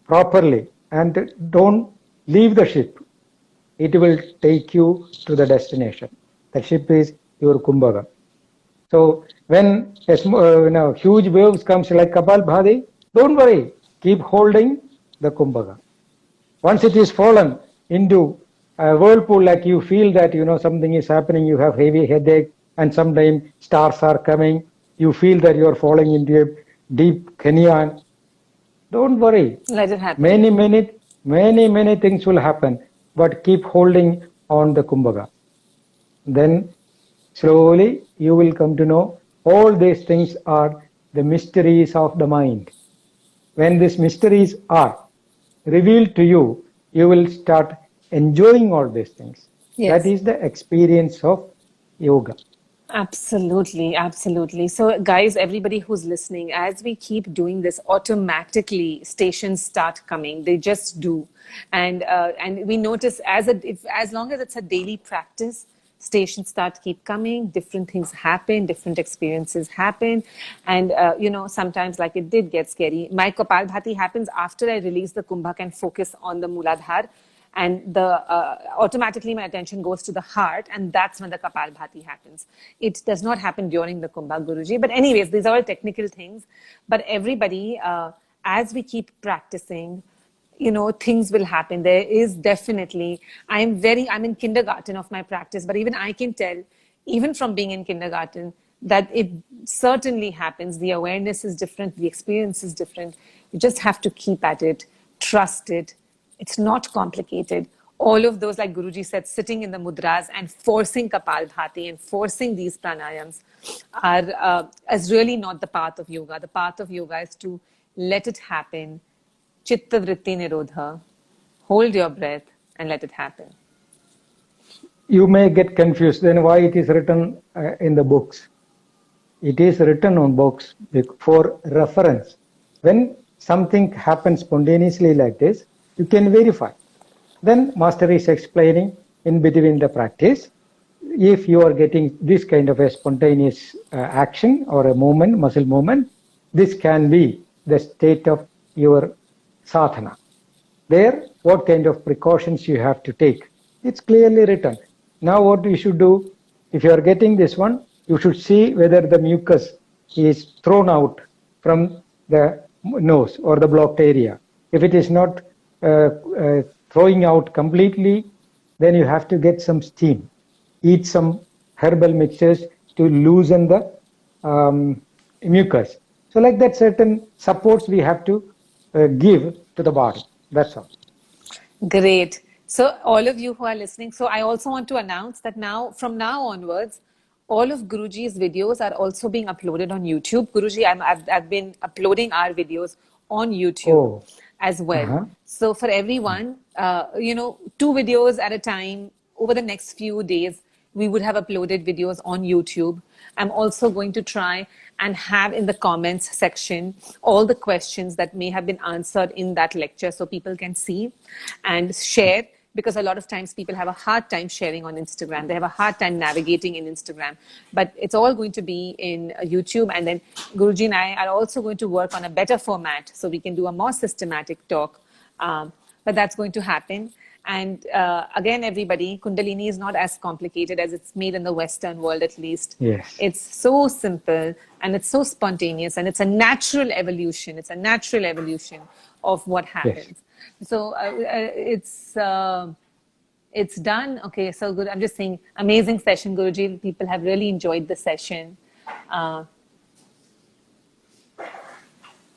properly and don't leave the ship. It will take you to the destination. The ship is your Kumbhaka. So when huge waves comes like Kapalbhati, don't worry, keep holding the Kumbhaka. Once it is fallen into a whirlpool, like you feel that something is happening, you have heavy headache, and sometimes stars are coming, you feel that you are falling into a deep canyon. Don't worry. Let it happen. Many things will happen, but keep holding on the Kumbhaka. Then slowly you will come to know all these things are the mysteries of the mind. When these mysteries are revealed to you, you will start enjoying all these things. Yes. That is the experience of yoga. Absolutely, absolutely. So, guys, everybody who's listening, as we keep doing this, automatically stations start coming. They just do, and we notice as long as it's a daily practice, stations keep coming. Different things happen, different experiences happen, and sometimes like it did get scary. My Kapalbhati happens after I release the Kumbhak and focus on the Muladhar. And automatically my attention goes to the heart, and that's when the Kapalbhati happens. It does not happen during the Kumbha, Guruji. But anyways, these are all technical things. But everybody, as we keep practicing, things will happen. There is definitely, I'm in kindergarten of my practice, but even I can tell, even from being in kindergarten, that it certainly happens. The awareness is different. The experience is different. You just have to keep at it, trust it. It's not complicated. All of those, like Guruji said, sitting in the mudras and forcing Kapalbhati and forcing these pranayams is really not the path of yoga. The path of yoga is to let it happen. Chitta vritti nirodha. Hold your breath and let it happen. You may get confused then why it is written in the books. It is written on books for reference. When something happens spontaneously like this, you can verify. Then master is explaining in between the practice, if you are getting this kind of a spontaneous action or a movement, muscle movement, this can be the state of your sadhana. There, what kind of precautions you have to take. It's clearly written. Now what you should do, if you are getting this one, you should see whether the mucus is thrown out from the nose or the blocked area. If it is not throwing out completely, then you have to get some steam. Eat some herbal mixtures to loosen the mucus. So like that, certain supports we have to give to the body. That's all. Great. So all of you who are listening, so I also want to announce that from now onwards, all of Guruji's videos are also being uploaded on YouTube. Guruji, I've been uploading our videos on YouTube as well. So for everyone, 2 videos at a time over the next few days, we would have uploaded videos on YouTube. I'm also going to try and have in the comments section all the questions that may have been answered in that lecture so people can see and share, because a lot of times people have a hard time sharing on Instagram. They have a hard time navigating in Instagram. But it's all going to be in YouTube. And then Guruji and I are also going to work on a better format so we can do a more systematic talk. But that's going to happen. And again, everybody, Kundalini is not as complicated as it's made in the Western world, at least. Yes. It's so simple and it's so spontaneous, and it's a natural evolution. It's a natural evolution of what happens. Yes. So it's done. Okay, so good. I'm just saying, amazing session, Guruji. People have really enjoyed the session.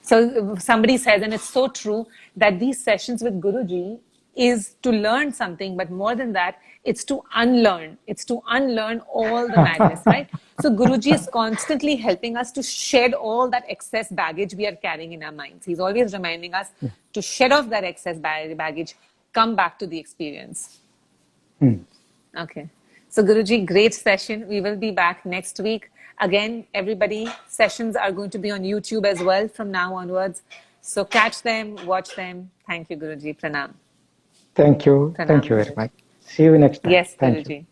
So somebody says, and it's so true, that these sessions with Guruji is to learn something, but more than that, it's to unlearn. It's to unlearn all the madness, right? So Guruji is constantly helping us to shed all that excess baggage we are carrying in our minds. He's always reminding us to shed off that excess baggage, come back to the experience. Okay. So Guruji, great session. We will be back next week. Again, everybody, sessions are going to be on YouTube as well from now onwards. So catch them, watch them. Thank you, Guruji. Pranam. Thank you. Pranam, Thank you very Guruji. much. See you next time. Yes, Thank you. Guruji.